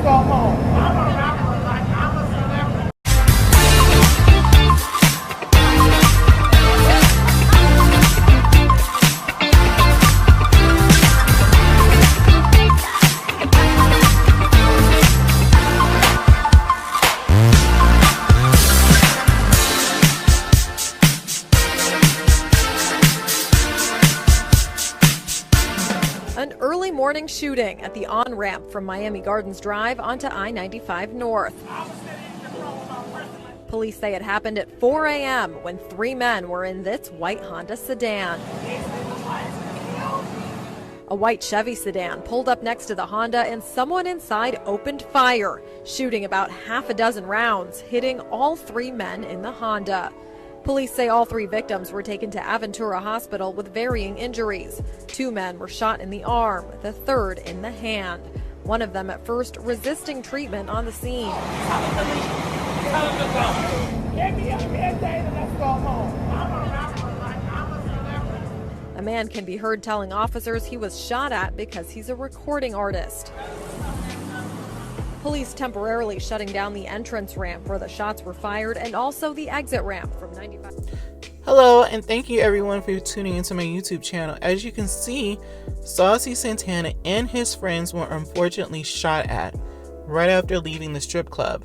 go home. I'm a rapper, like I'm a celebrity. An early morning shooting at the on-ramp from Miami Gardens Drive onto I-95 North. Police say it happened at 4 a.m. when 3 men were in this white Honda sedan. A white Chevy sedan pulled up next to the Honda and someone inside opened fire, shooting about half a dozen rounds, hitting all 3 men in the Honda. Police say all 3 victims were taken to Aventura Hospital with varying injuries. 2 men were shot in the arm, the 3rd in the hand. One of them at first resisting treatment on the scene. A man can be heard telling officers he was shot at because he's a recording artist. Police temporarily shutting down the entrance ramp where the shots were fired and also the exit ramp from 95. Hello, and thank you everyone for tuning into my YouTube channel. As you can see, Saucy Santana and his friends were unfortunately shot at right after leaving the strip club.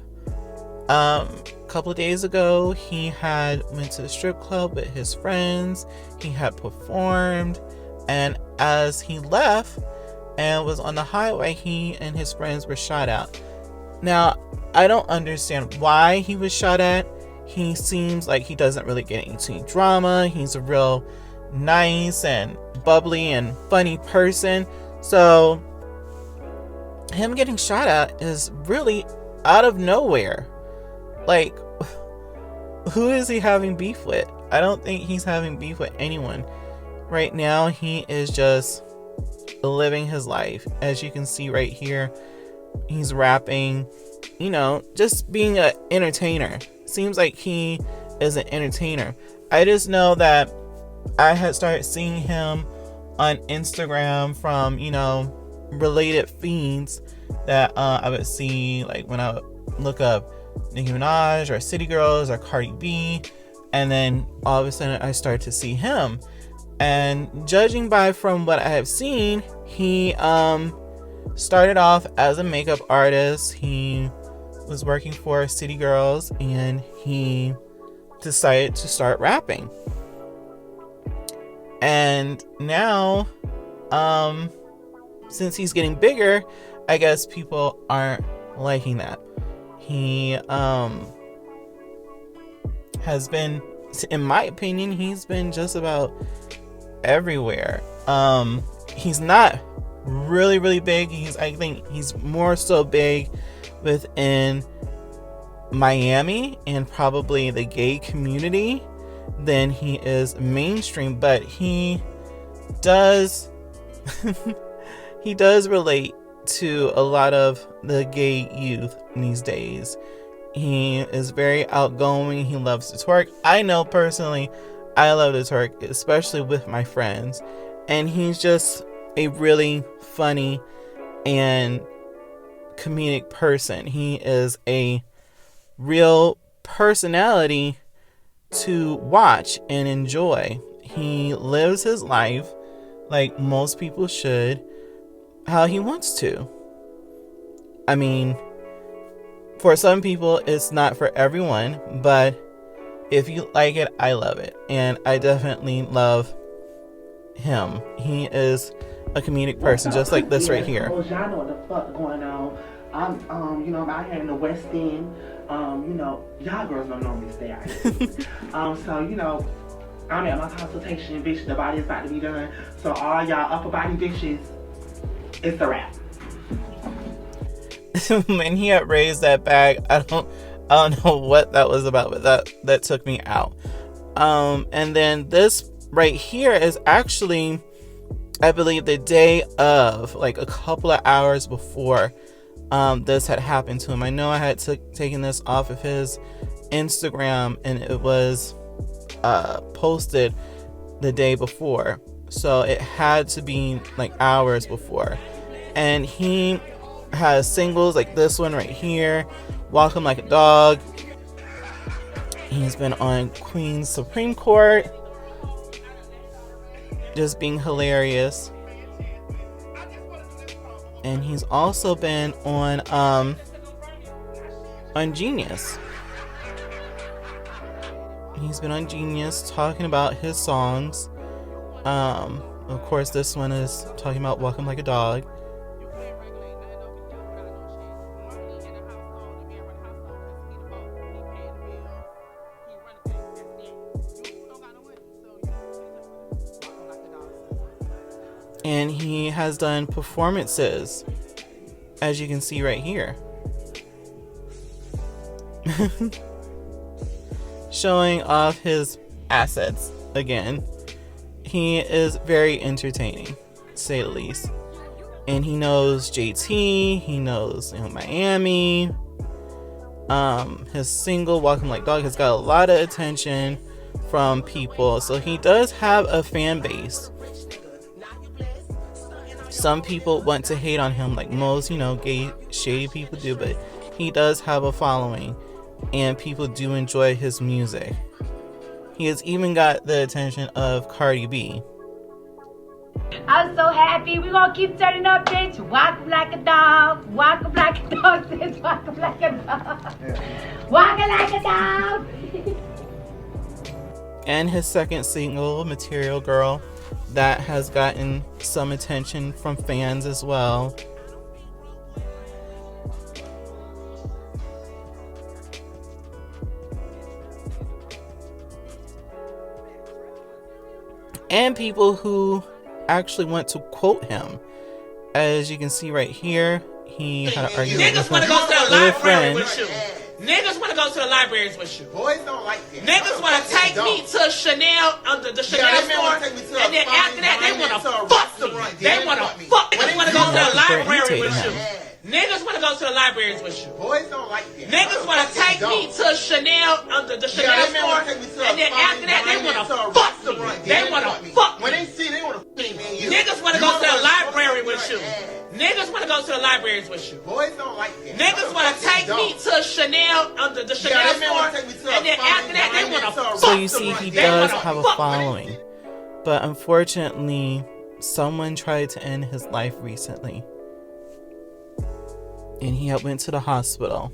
A couple of days ago, he had went to the strip club with his friends. He had performed, and as he left and was on the highway, he and his friends were shot at. Now, I don't understand why he was shot at. He seems like he doesn't really get into drama. He's a real nice and bubbly and funny person. So him getting shot at is really out of nowhere. Like, who is he having beef with? I don't think he's having beef with anyone. Right now, he is just living his life. As you can see right here, he's rapping, you know, just being an entertainer. Seems like he is an entertainer. I just know that I had started seeing him on Instagram from, you know, related feeds that I would see, like when I would look up Nicki Minaj or City Girls or Cardi B, and then all of a sudden I started to see him. And judging by from what I have seen, he started off as a makeup artist. He was working for City Girls, and he decided to start rapping. And now, since he's getting bigger, I guess people aren't liking that. He has been, in my opinion, he's been just about everywhere. He's not really big. I think he's more so big within Miami and probably the gay community than he is mainstream, but he does he does relate to a lot of the gay youth these days. He is very outgoing. He loves to twerk. I know personally I love to twerk, especially with my friends, and he's just a really funny and comedic person. He is a real personality to watch and enjoy. He lives his life like most people should, how he wants to. I mean, for some people it's not for everyone, but if you like it, I love it, and I definitely love him. He is a comedic person, just like this right here. Y'all know what the fuck going on. I'm I'm out here in the West End. Y'all girls don't normally stay out here. So, I'm at my consultation, bitch. The body is about to be done. So all y'all upper body bitches, it's a wrap. When he had raised that bag, I don't know what that was about, but that took me out. And then this right here is actually, I believe, the day of, like a couple of hours before this had happened to him. I know I had taken this off of his Instagram, and it was posted the day before, so it had to be like hours before. And he has singles like this one right here, Walk 'Em Like a Dog. He's been on Queen's Supreme Court, just being hilarious. And he's also been on Genius. He's been on Genius talking about his songs. Of course, this one is talking about Walk 'Em Like a Dog. And he has done performances, as you can see right here, showing off his assets again. He is very entertaining, to say the least. And he knows JT, he knows, Miami. His single Walk 'Em Like Dog has got a lot of attention from people, so he does have a fan base. Some people want to hate on him, like most, gay, shady people do, but he does have a following, and people do enjoy his music. He has even got the attention of Cardi B. I'm so happy. We're going to keep turning up, bitch. Walk 'em like a dog. Walk 'em like a dog, bitch. Walk 'em like a dog. Walk 'em like a dog. And his second single, Material Girl, that has gotten some attention from fans as well. And people who actually want to quote him. As you can see right here, he had an argument Niggas want to go to the with a library friend. with you. Niggas want to go to the libraries with you. Boys don't like that. Niggas want to take me to Chanel, the Chanel they store, wanna take me to a and then fine after that, they dining want to to a fuck me. restaurant. They They want to want me. fuck. When Niggas they want to go to see the me, library they're with you. irritating Niggas want to go to the libraries with you. Boys don't like that. Niggas want to take me to Chanel, the Chanel they may store, wanna take me to a and then fine after that, they dining want to to a fuck me. restaurant. They want to fuck When me. they see, they want to fuck me and you. Niggas want to go to the library with you. Niggas want to go to the libraries with you. Boys don't like that. Niggas want to take me to Chanel, the Chanel they may store, wanna take me to a and then fine after that, they dining want to to a fuck So me. you see, he They does wanna have a fuck me. following. But unfortunately, someone tried to end his life recently. And he had went to the hospital.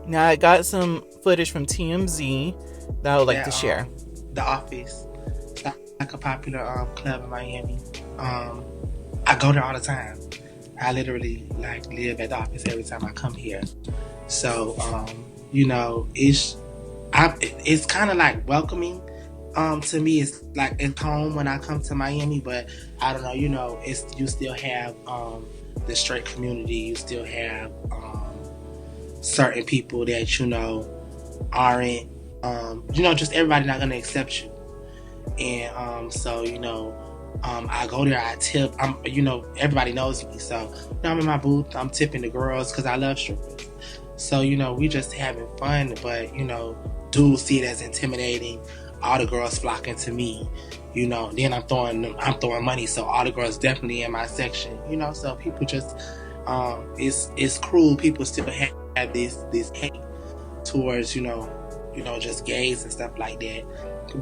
Now, I got some footage from TMZ that I would like to share. The Office. It's like a popular club in Miami. I go there all the time. I literally live at the Office every time I come here. So it's kind of like welcoming. To me, it's like it's home when I come to Miami. But I don't know. It's you still have the straight community. You still have certain people that aren't just everybody not gonna accept you. And I go there, I tip. Everybody knows me, so I'm in my booth, I'm tipping the girls because I love strippers. So we just having fun, but dudes see it as intimidating. All the girls flocking to me, then I'm throwing money, so all the girls definitely in my section, so people just it's cruel. People still have this hate towards just gays and stuff like that.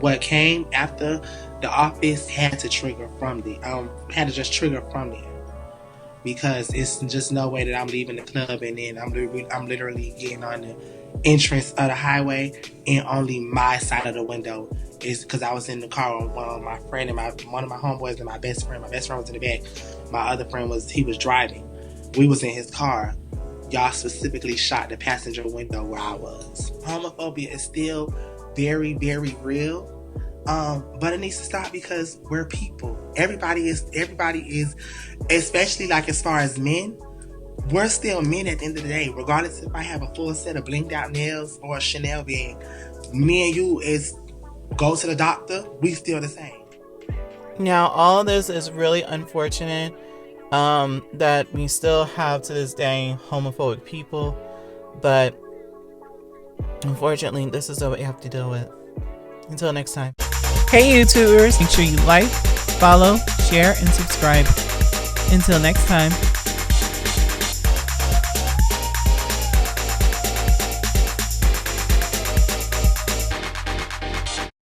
What came after the Office had to trigger from there, because it's just no way that I'm leaving the club and then I'm literally getting on the entrance of the highway and only my side of the window is because I was in the car with my friend and one of my homeboys and my best friend. My best friend was in the back. My other friend was driving. We was in his car. Y'all specifically shot the passenger window where I was. Homophobia is still very, very real. But it needs to stop because we're people. Everybody is, especially as far as men, we're still men at the end of the day. Regardless if I have a full set of blinged out nails or a Chanel bag, me and you go to the doctor, we still the same. Now, all this is really unfortunate. That we still have to this day homophobic people, but unfortunately this is what we have to deal with. Until next time. Hey YouTubers, make sure you like, follow, share, and subscribe. Until next time.